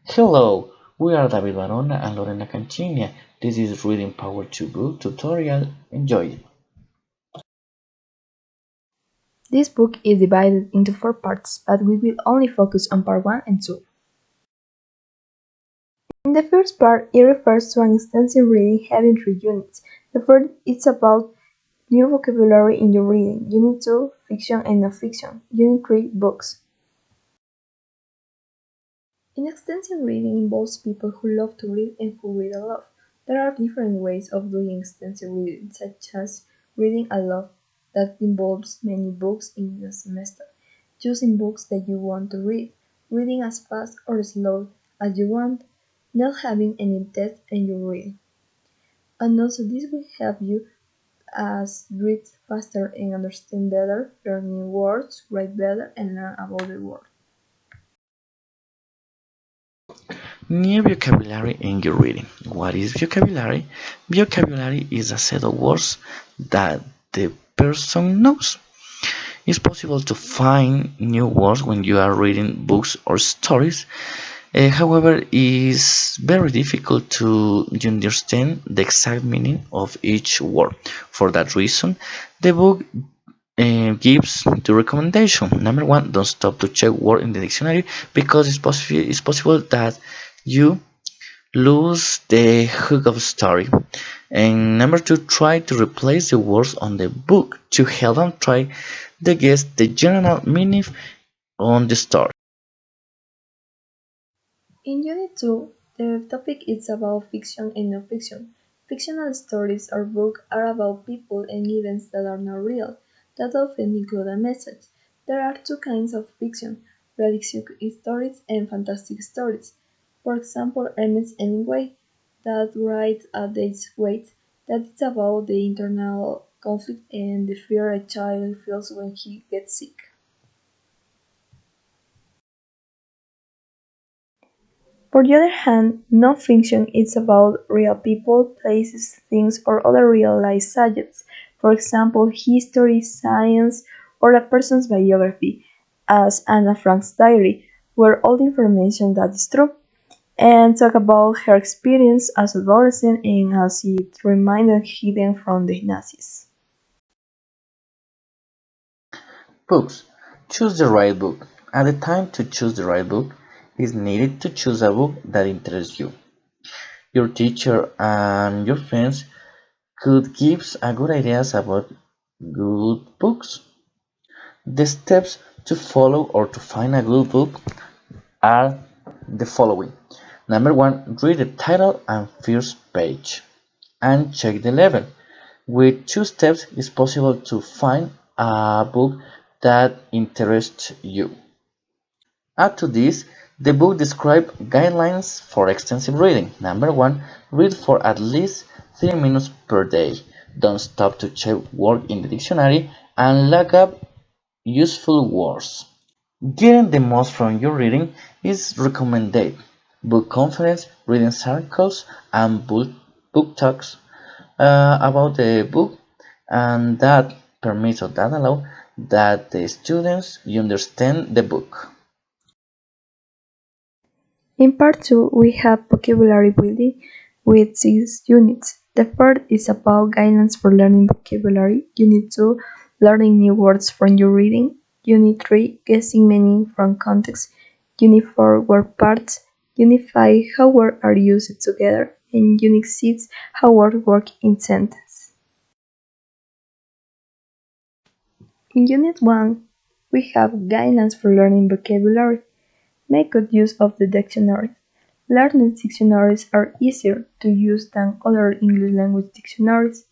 Hello, we are David Barona and Lorena Cancinia. This is Reading Power to Book tutorial. Enjoy it. This book is divided into 4 parts, but we will only focus on part 1 and 2. In the first part, it refers to an extensive reading having 3 units. The first is about new vocabulary in your reading. Unit 2, fiction and non-fiction. Unit 3, books. In extensive reading involves people who love to read and who read a lot. There are different ways of doing extensive reading, such as reading a lot, that involves many books in a semester, choosing books that you want to read, reading as fast or slow as you want, not having any text in your reading. And also this will help you as read faster and understand better, learn new words, write better, and learn about the world. New vocabulary in your reading. What is vocabulary? Vocabulary is a set of words that the person knows. It's possible to find new words when you are reading books or stories. However, it's very difficult to understand the exact meaning of each word. For that reason, the book gives the recommendation. Number one, don't stop to check word in the dictionary because it's possible that you lose the hook of the story. And number two, try to replace the words on the book to help them try to guess the general meaning on the story. In Unit 2, the topic is about fiction and non-fiction. Fictional stories or books are about people and events that are not real, that often include a message. There are 2 kinds of fiction, realistic stories and fantastic stories. For example, Ernest Hemingway, that writes A Day's Wait, that is about the internal conflict and the fear a child feels when he gets sick. For the other hand, non-fiction is about real people, places, things, or other real-life subjects, for example, history, science, or a person's biography, as Anna Frank's diary, where all the information that is true, and talk about her experience as adolescent and as it remained hidden from the Nazis. Books. Choose the right book. At the time to choose the right book is needed to choose a book that interests you. Your teacher and your friends could give a good ideas about good books. The steps to follow or to find a good book are the following. Number one, read the title and first page and check the level. With 2 steps, it's possible to find a book that interests you. Add to this, the book describes guidelines for extensive reading. Number one, read for at least 3 minutes per day. Don't stop to check words in the dictionary and look up useful words. Getting the most from your reading is recommended. Book conference, reading circles, and book talks about the book, and that permits or that allow that the students understand the book. In part 2, we have vocabulary building with 6 units. The first is about guidelines for learning vocabulary. Unit 2, learning new words from your reading. Unit 3, guessing meaning from context. Unit 4, word parts. Unit 5, how words are used together. And Unit 6, how words work in sentence. In Unit 1, we have guidelines for learning vocabulary. Make good use of the dictionaries. Learning dictionaries are easier to use than other English language dictionaries.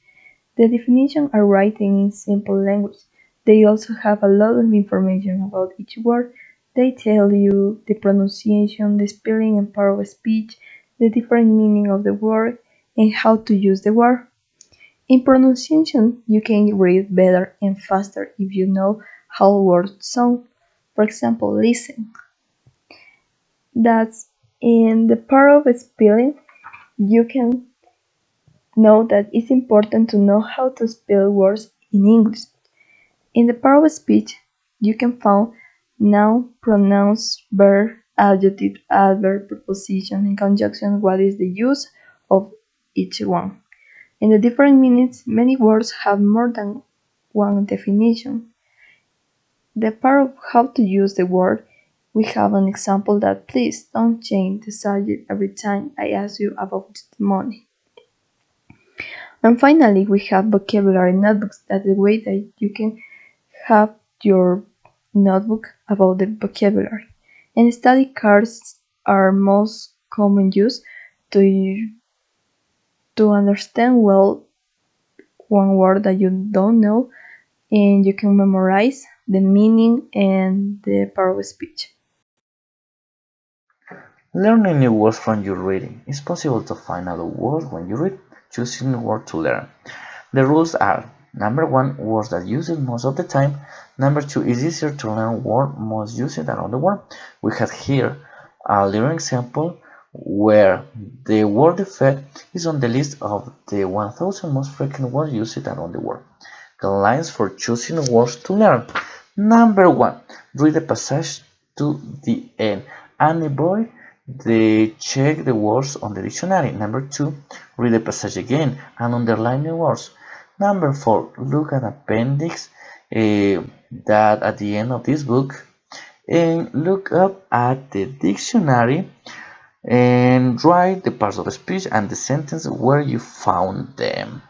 The definitions are written in simple language. They also have a lot of information about each word. They tell you the pronunciation, the spelling and part of speech, the different meaning of the word, and how to use the word. In pronunciation, you can read better and faster if you know how words sound. For example, listen. That's in the part of spelling, you can know that it's important to know how to spell words in English. In the part of speech, you can find noun, pronouns, verb, adjective, adverb, preposition, and conjunction. What is the use of each one? In the different meanings, many words have more than one definition. The part of how to use the word, we have an example that please don't change the subject every time I ask you about the money. And finally, we have vocabulary notebooks. That's the way that you can have your notebook about the vocabulary. And study cards are most common use to understand well one word that you don't know, and you can memorize the meaning and the part of speech. Learning new words from your reading. It's possible to find out a word when you read, choosing a word to learn. The rules are: number one, words that use it most of the time. Number two, it's easier to learn word most used around the world. We have here a little example where the word effect is on the list of the 1000 most frequent words used around the world. Guidelines for choosing words to learn. Number one, read the passage to the end and avoid check the words on the dictionary. Number two, read the passage again and underline the words. Number four, look at appendix that at the end of this book and look up at the dictionary and write the parts of the speech and the sentence where you found them.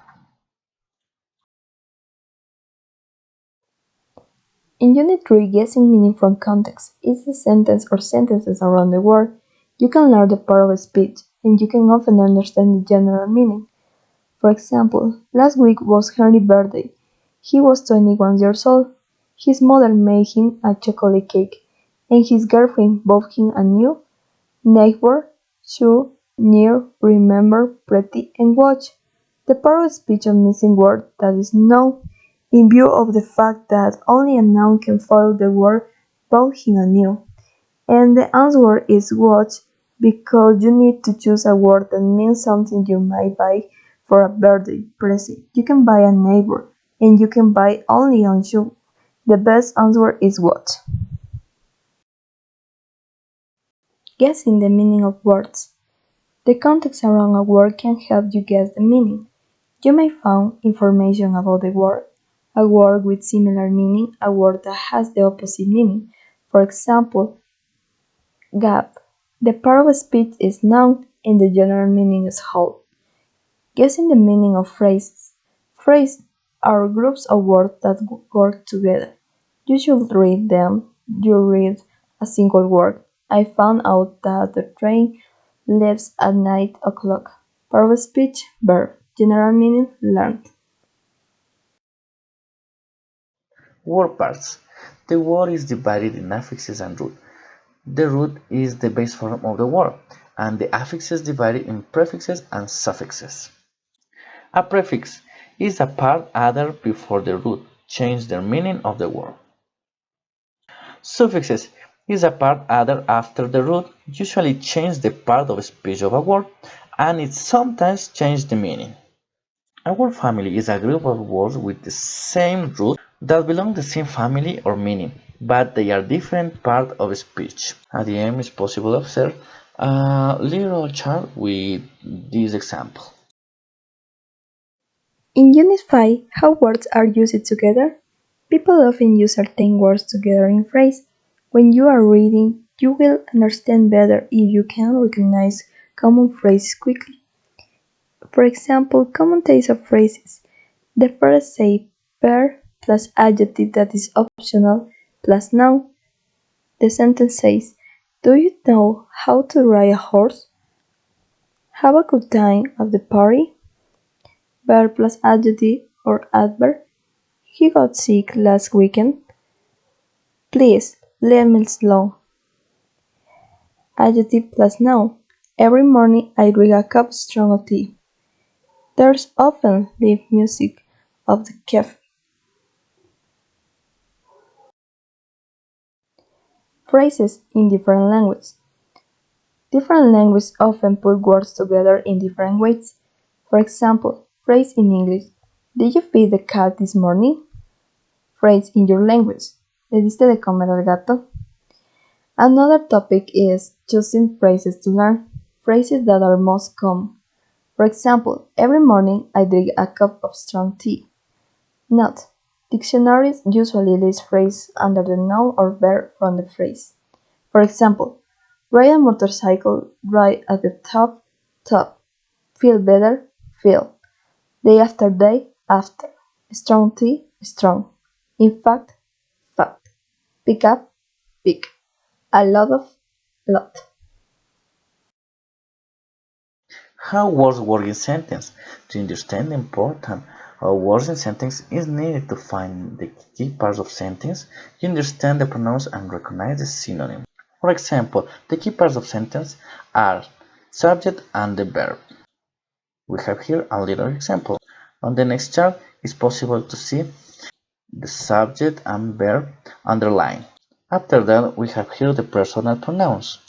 In Unit 3, guessing meaning from context is a sentence or sentences around the word. You can learn the part of speech, and you can often understand the general meaning. For example, last week was Henry's birthday. He was 21 years old. His mother made him a chocolate cake, and his girlfriend bought him a new neighbor, sure, near, remember, pretty, and watch. The part of speech of missing word that is known in view of the fact that only a noun can follow the word bought him a new. And the answer is watch because you need to choose a word that means something you might buy for a birthday present. You can buy a neighbor and you can buy only on shoe. The best answer is what? Guessing the meaning of words. The context around a word can help you guess the meaning. You may find information about the word, a word with similar meaning, a word that has the opposite meaning. For example, gap. The part of speech is noun and the general meaning is whole. Guessing the meaning of phrases. Phrases are groups of words that work together. You should read them. You read a single word. I found out that the train leaves at 9 o'clock. Part of speech, verb. General meaning, learned. Word parts. The word is divided in affixes and root. The root is the base form of the word, and the affixes divided in prefixes and suffixes. A prefix is a part added before the root, change the meaning of the word. Suffixes is a part added after the root, usually change the part of speech of a word, and it sometimes change the meaning. A word family is a group of words with the same root that belong to the same family or meaning, but they are different parts of speech. At the end, it's possible to observe a little chart with this example. In Unit 5, how words are used together. People often use certain words together in phrase. When you are reading, you will understand better if you can recognize common phrases quickly. For example, common types of phrases. The first say verb plus adjective that is optional plus noun. The sentence says, do you know how to ride a horse? Have a good time at the party? Verb plus adjective or adverb. He got sick last weekend. Please, let me slow. Adjective plus noun. Every morning I drink a cup strong of tea. There's often live music of the cafe. Phrases in different languages. Different languages often put words together in different ways. For example, phrase in English. Did you feed the cat this morning? Phrase in your language. ¿Le diste de comer al gato? Another topic is choosing phrases to learn, phrases that are most common. For example, every morning I drink a cup of strong tea. Note: dictionaries usually list phrases under the noun or verb from the phrase. For example, ride a motorcycle, ride at the top, top. Feel better, feel. Day after day, after. Strong tea, strong. In fact, fact. Pick up, pick. A lot of, lot. How words work in sentence? To understand the importance of words in sentence is needed to find the key parts of sentence, you understand the pronouns and recognize the synonym. For example, the key parts of sentence are subject and the verb. We have here a little example. On the next chart, it's possible to see the subject and verb underlined. After that, we have here the personal pronouns.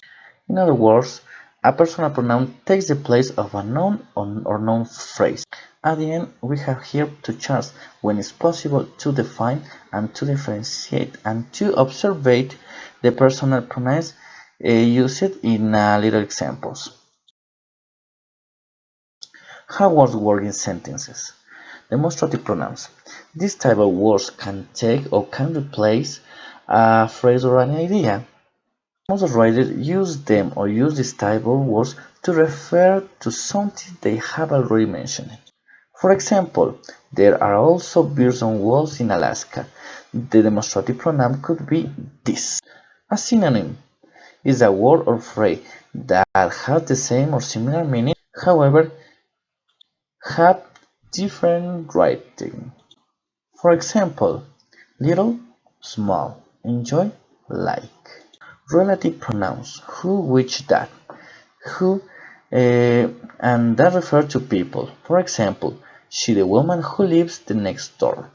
In other words, a personal pronoun takes the place of a noun or noun phrase. At the end, we have here two charts when it's possible to define and to differentiate and to observe the personal pronouns used in little examples. How words work in sentences? Demonstrative pronouns. This type of words can take or can replace a phrase or an idea. Most writers use them or use this type of words to refer to something they have already mentioned. For example, there are also bears on walls in Alaska. The demonstrative pronoun could be this. A synonym is a word or phrase that has the same or similar meaning, however, have different writing. For example, little, small, enjoy, like. Relative pronouns who, which, that. Who and that refer to people. For example, she the woman who lives the next door.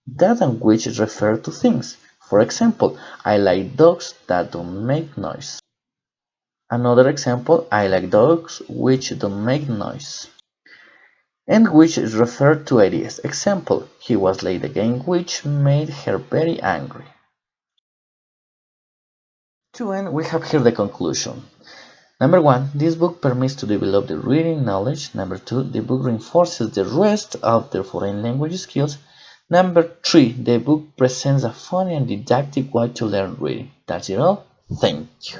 That and which refer to things. For example, I like dogs that don't make noise. Another example, I like dogs which don't make noise. And which refer to ideas. Example, he was late again, which made her very angry. To end, we have here the conclusion. Number one, this book permits to develop the reading knowledge. Number two, the book reinforces the rest of the foreign language skills. Number three, the book presents a funny and didactic way to learn reading. That's it all. Thank you.